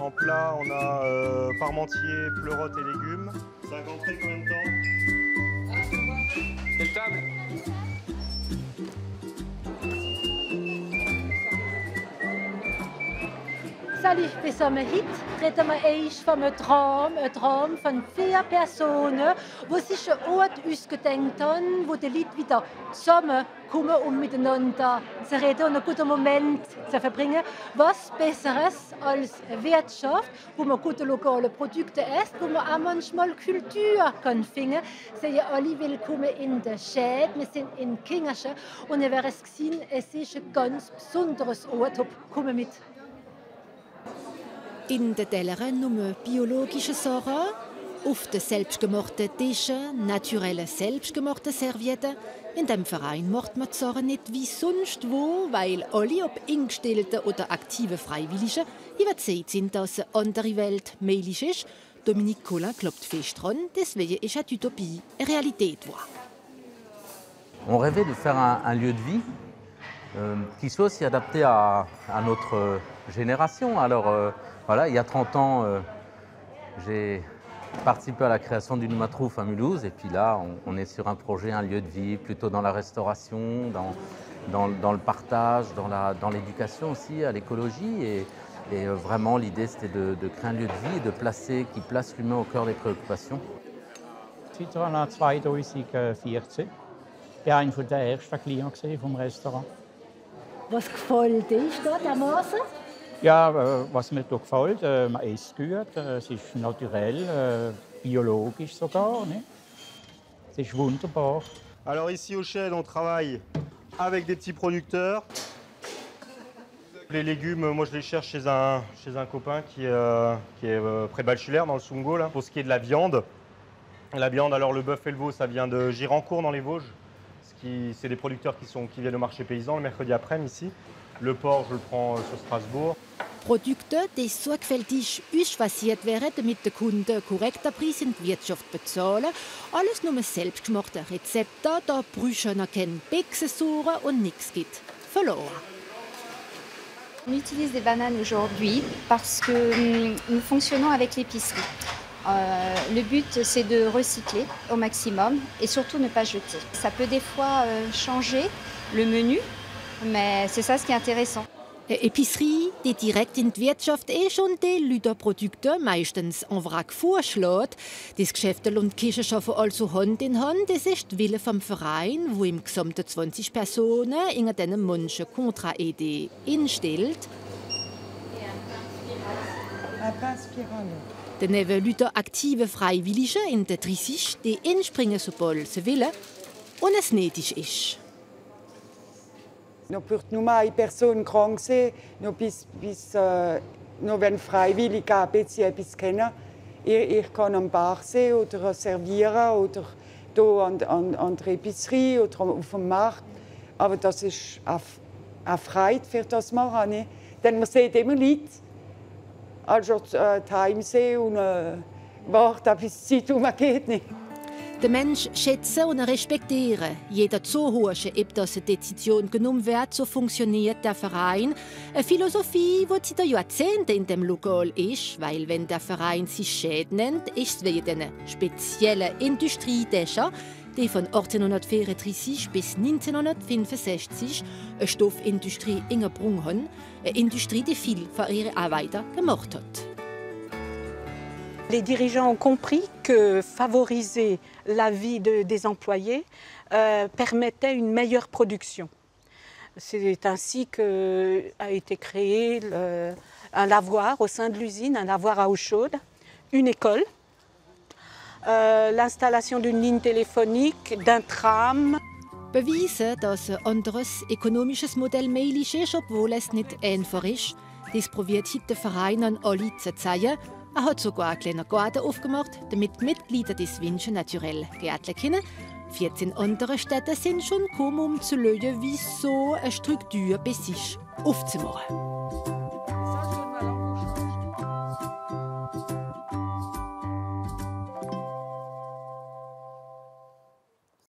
En plat, on a parmentier, pleurote et légumes. 5 entrées, combien de temps? Quelle table? Sally, wir sind hit, reden wir erst von einem Traum von 4 Personen, die sich einen Ort ausgedacht haben, wo die Leute wieder zusammenkommen, um miteinander zu reden und einen guten Moment zu verbringen. Was Besseres als eine Wirtschaft, wo man gute lokale Produkte isst, wo man auch manchmal Kultur finden kann. Sie sind alle willkommen in der Schäd, wir sind in Kingersche und ihr werdet sehen, es ist ein ganz besonderes Ort. Kommen mit. In den Tellern nur biologische Sachen, auf den selbstgemachten Tischen naturelle selbstgemachte Servietten. In dem Verein macht man die Sachen nicht wie sonst wo, weil alle, ob Angestellte oder aktive Freiwillige, überzeugt sind, dass eine andere Welt möglich ist. Dominique Collin klopft fest dran, deswegen ist die Utopie eine Realität geworden. On rêvait de faire un lieu de vie qui soit aussi adapté à notre génération. Alors voilà, il y a 30 ans, j'ai participé à la création d'une Matrouf à Mulhouse et puis là, on est sur un projet, un lieu de vie, plutôt dans la restauration, dans le partage, dans l'éducation aussi, à l'écologie. Et vraiment, l'idée, c'était de créer un lieu de vie et de qui place l'humain au cœur des préoccupations. Citroën 2014. Ich war einer der ersten Klienten vom Restaurant. Was gefällt dir dermaßen? Ja, was mir gefällt, man isst gut, es ist naturell, biologisch sogar. Ne? Es ist wunderbar. Alors ici au Shed, on travaille avec des petits producteurs. Les légumes, moi je les cherche chez un copain qui est près de Balchulaire, dans le Sungo. Là. Pour ce qui est de la viande, alors le bœuf et le veau, ça vient de Girancourt dans les Vosges. C'est des producteurs qui viennent au marché paysan le mercredi après-midi ici. Le porc, je le prends sur Strasbourg. Produkte, die sorgfältig ausfasiert werden, damit der Kunde korrekten Preis in die Wirtschaft bezahlen. Alles nur selbstgemachte Rezepte, da Brüche noch keine Bexessuren und nichts gibt. Verloren. On utilise des bananes aujourd'hui parce que nous fonctionnons avec l'épicerie. Le but, c'est de recycler au maximum et surtout ne pas jeter. Ça peut des fois changer le menu, mais c'est ça ce qui est intéressant. Eine Epicerie, die direkt in die Wirtschaft ist und die Leute Produkte meistens en vrac vorschlägt. Das Geschäft und die Küche arbeiten also Hand in Hand. Das ist der Wille vom Verein, wo im gesamten 20 Personen in diesen manchen Kontra-Idee instellt. Daneben Leute aktive Freiwillige in der 30, die inspringen, sobald sie wollen und es nötig ist. Noch wird nur eine Person krank sein, noch wenn Freiwillige ein bisschen etwas kennen. Ich kann am Bar sein oder servieren oder hier an der Epicerie oder auf dem Markt. Aber das ist eine Freude für das machen. Ne? Denn man sieht immer Leute, also daheim sein und warten, bis die Zeit umgeht. Nicht. Den Menschen schätzen und respektieren. Jeder zuhören, ob das eine Decision genommen wird, so funktioniert der Verein. Eine Philosophie, die seit Jahrzehnten in dem Lokal ist, weil wenn der Verein sich Schäd nennt, ist es wegen einer speziellen Industriedächer, die von 1834 bis 1965 eine Stoffindustrie in Brunn hat. Eine Industrie, die viel für ihre Arbeiter gemacht hat. Les dirigeants ont compris que favoriser la vie des employés permettait une meilleure production. C'est ainsi qu'a été créé un lavoir au sein de l'usine, un lavoir à eau chaude, une école, l'installation d'une ligne téléphonique, d'un tram. Beweisen, dass ein anderes ökonomisches Modell möglich ist, obwohl es nicht einfach ist. Das probiert heute der Verein an alle zu zeigen. Er hat sogar einen kleinen Garten aufgemacht, damit die Mitglieder des Wünsche naturell gärteln können. 14 andere Städte sind schon gekommen, um zu schauen, wie so eine Struktur bei sich aufzumachen.